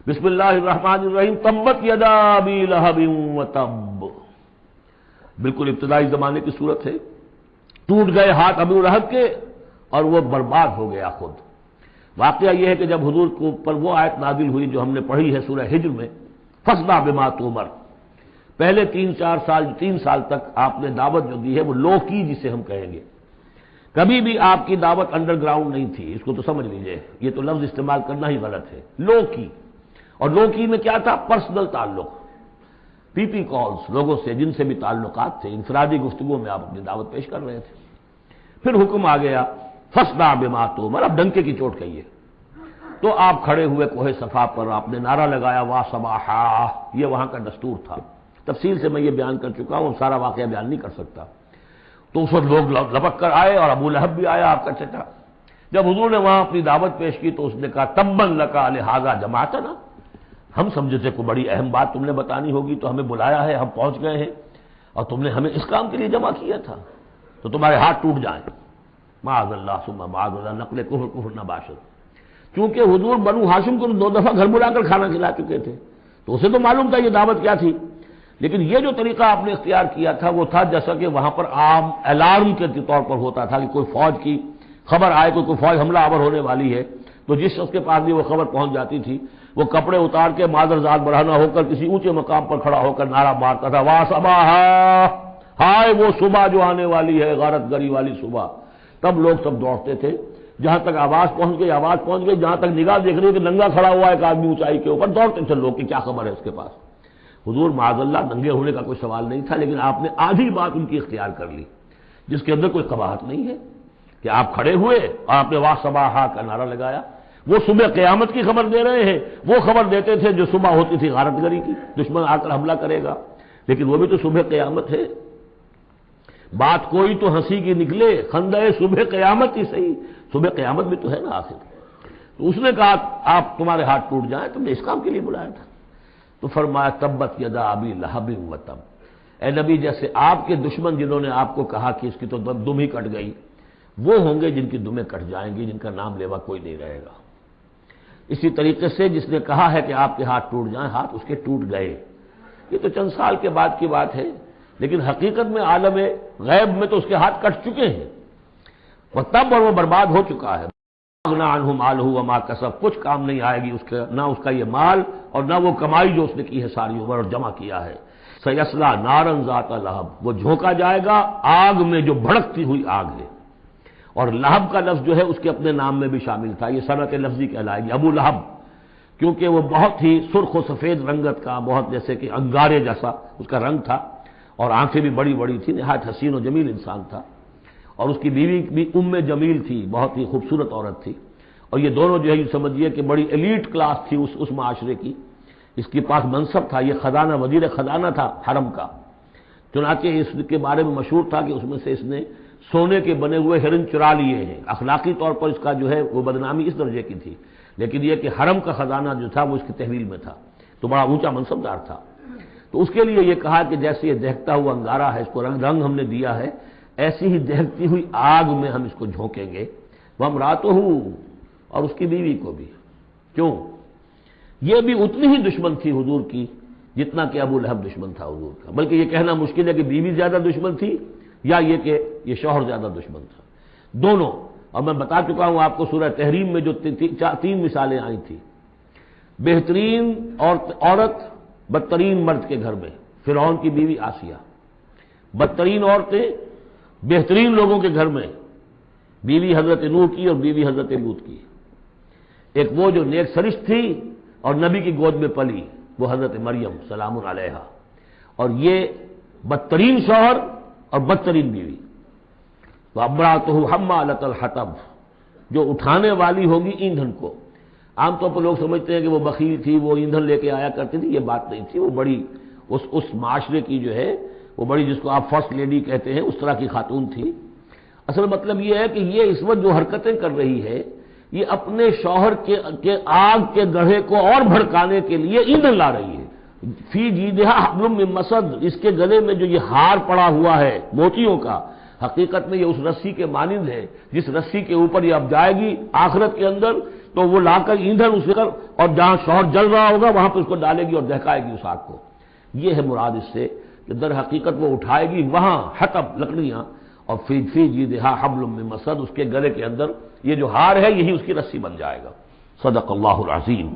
بسم اللہ الرحمن الرحیم تبت یدا ابی لہب وتب، بالکل ابتدائی زمانے کی صورت ہے. ٹوٹ گئے ہاتھ ابو لہب کے اور وہ برباد ہو گیا خود. واقعہ یہ ہے کہ جب حضور کو پر وہ آیت نازل ہوئی جو ہم نے پڑھی ہے سورہ ہجر میں، فاصدع بما تؤمر، پہلے 3 سال تک آپ نے دعوت جو دی ہے وہ لو کی، جسے ہم کہیں گے. کبھی بھی آپ کی دعوت انڈر گراؤنڈ نہیں تھی، اس کو تو سمجھ لیجئے، یہ تو لفظ استعمال کرنا ہی غلط ہے. لو کی، اور لو کی میں کیا تھا؟ پرسنل تعلق، پی پی کالز، لوگوں سے جن سے بھی تعلقات تھے، انفرادی گفتگو میں آپ اپنی دعوت پیش کر رہے تھے. پھر حکم آ گیا فاصدع بما تؤمر، اب ڈنکے کی چوٹ کہیے. تو آپ کھڑے ہوئے کوہ صفا پر، آپ نے نعرہ لگایا وا صباحا، یہ وہاں کا دستور تھا. تفصیل سے میں یہ بیان کر چکا ہوں، سارا واقعہ بیان نہیں کر سکتا. تو اس وقت لوگ لپک کر آئے اور ابو لہب بھی آیا، آپ کا چچا. جب حضور نے وہاں اپنی دعوت پیش کی تو اس نے کہا تبا لک لہذا جمعتنا، ہم سمجھے تھے کوئی بڑی اہم بات تم نے بتانی ہوگی تو ہمیں بلایا ہے، ہم پہنچ گئے ہیں اور تم نے ہمیں اس کام کے لیے جمع کیا تھا، تو تمہارے ہاتھ ٹوٹ جائیں. معاذ اللہ ثم معاذ اللہ، نقل کفر نہ باشد. چونکہ حضور بنو ہاشم کو 2 دفعہ گھر بلا کر کھانا کھلا چکے تھے، تو اسے تو معلوم تھا یہ دعوت کیا تھی. لیکن یہ جو طریقہ آپ نے اختیار کیا تھا وہ تھا جیسا کہ وہاں پر عام الارم کے طور پر ہوتا تھا کہ کوئی فوج کی خبر آئے، کوئی فوج حملہ آور ہونے والی ہے، تو جس شخص کے پاس بھی وہ خبر پہنچ جاتی تھی وہ کپڑے اتار کے معذر ذات برہنہ ہو کر کسی اونچے مقام پر کھڑا ہو کر نعرہ مارتا تھا وا صباحا، ہائے وہ صبح جو آنے والی ہے، غارت گری والی صبح. تب لوگ سب دوڑتے تھے، جہاں تک آواز پہنچ گئی، جہاں تک نگاہ دیکھ رہی ہے کہ ننگا کھڑا ہوا ہے ایک آدمی اونچائی کے اوپر، دوڑتے تھے لوگ کہ کیا خبر ہے اس کے پاس. حضور معاذ اللہ ننگے ہونے کا کوئی سوال نہیں تھا، لیکن آپ نے آدھی بات ان کی اختیار کر لی جس کے اندر کوئی قباحت نہیں ہے کہ آپ کھڑے ہوئے اور آپ نے وا صباحا کا نعرہ لگایا. وہ صبح قیامت کی خبر دے رہے ہیں، وہ خبر دیتے تھے جو صبح ہوتی تھی غارت گری کی، دشمن آ کر حملہ کرے گا، لیکن وہ بھی تو صبح قیامت ہے. بات کوئی تو ہنسی کی نکلے، خندہ صبح قیامت ہی صحیح، صبح قیامت بھی تو ہے نا آخر. تو اس نے کہا آپ تمہارے ہاتھ ٹوٹ جائیں، تم نے اس کام کے لیے بلایا تھا. تو فرمایا تبت یدا ابی لہب وتب، اے نبی جیسے آپ کے دشمن جنہوں نے آپ کو کہا کہ اس کی تو دم ہی کٹ گئی، وہ ہوں گے جن کی دمیں کٹ جائیں گی، جن کا نام لیوا کوئی نہیں رہے گا. اسی طریقے سے جس نے کہا ہے کہ آپ کے ہاتھ ٹوٹ جائیں، ہاتھ اس کے ٹوٹ گئے. یہ تو چند سال کے بعد کی بات ہے، لیکن حقیقت میں عالم غیب میں تو اس کے ہاتھ کٹ چکے ہیں، وہ تب اور وہ برباد ہو چکا ہے. اغنی عنہ مالہ وما کسب، کچھ کام نہیں آئے گی اس کا، نہ اس کا یہ مال اور نہ وہ کمائی جو اس نے کی ہے ساری عمر اور جمع کیا ہے. سیصلی نارا ذات لہب، وہ جھونکا جائے گا آگ میں جو بھڑکتی ہوئی آگ ہے. اور لہب کا لفظ جو ہے اس کے اپنے نام میں بھی شامل تھا، یہ صنعت لفظی کہلائے گی ابو لہب، کیونکہ وہ بہت ہی سرخ و سفید رنگت کا، بہت جیسے کہ انگارے جیسا اس کا رنگ تھا، اور آنکھیں بھی بڑی بڑی تھی، نہایت حسین و جمیل انسان تھا. اور اس کی بیوی بھی جمیل تھی، بہت ہی خوبصورت عورت تھی. اور یہ دونوں جو ہے یہ سمجھیے کہ بڑی ایلیٹ کلاس تھی اس معاشرے کی. اس کے پاس منصب تھا، یہ خزانہ، وزیر خزانہ تھا حرم کا. چنانچہ اس کے بارے میں مشہور تھا کہ اس میں سے اس نے سونے کے بنے ہوئے ہرن چرا لیے ہیں. اخلاقی طور پر اس کا جو ہے وہ بدنامی اس درجے کی تھی، لیکن یہ کہ حرم کا خزانہ جو تھا وہ اس کی تحویل میں تھا، تو بڑا اونچا منصب دار تھا. تو اس کے لیے یہ کہا کہ جیسے یہ دہکتا ہوا انگارہ ہے، اس کو رنگ ہم نے دیا ہے، ایسی ہی دہکتی ہوئی آگ میں ہم اس کو جھونکیں گے. وامرأتہ، اور اس کی بیوی کو بھی. کیوں؟ یہ بھی اتنی ہی دشمن تھی حضور کی جتنا کہ ابو لہب دشمن تھا حضور کا. بلکہ یہ کہنا مشکل ہے کہ بیوی زیادہ دشمن تھی یا یہ کہ یہ شوہر زیادہ دشمن تھا، دونوں. اور میں بتا چکا ہوں آپ کو سورہ تحریم میں جو 3 مثالیں آئی تھیں. بہترین عورت بدترین مرد کے گھر میں، فرعون کی بیوی آسیہ. بدترین عورتیں بہترین لوگوں کے گھر میں، بیوی حضرت نوح کی اور بیوی حضرت لوط کی. ایک وہ جو نیک سرشت تھی اور نبی کی گود میں پلی، وہ حضرت مریم سلام علیہا. اور یہ بدترین شوہر اور بدترین بیوی. وامرأتہ حمالۃ الحطب، جو اٹھانے والی ہوگی ایندھن کو. عام طور پر لوگ سمجھتے ہیں کہ وہ بخیل تھی، وہ ایندھن لے کے آیا کرتی تھی. یہ بات نہیں تھی، وہ بڑی اس معاشرے کی جو ہے وہ بڑی، جس کو آپ فرسٹ لیڈی کہتے ہیں، اس طرح کی خاتون تھی. اصل مطلب یہ ہے کہ یہ اس وقت جو حرکتیں کر رہی ہے یہ اپنے شوہر کے آگ کے گڑھے کو اور بھڑکانے کے لیے ایندھن لا رہی ہے. فی جیدہا حبل من مسد، اس کے گلے میں جو یہ ہار پڑا ہوا ہے موتیوں کا، حقیقت میں یہ اس رسی کے مانند ہے جس رسی کے اوپر یہ اب جائے گی آخرت کے اندر، تو وہ لا کر ایندھن اس کر اور جہاں شوہر جل رہا ہوگا وہاں پہ اس کو ڈالے گی اور دہکائے گی اس آگ کو. یہ ہے مراد اس سے کہ در حقیقت وہ اٹھائے گی وہاں حطب لکڑیاں اور فی جیدہا حبل من مسد، اس کے گلے کے اندر یہ جو ہار ہے یہی اس کی رسی بن جائے گا. صدق اللہ العظیم.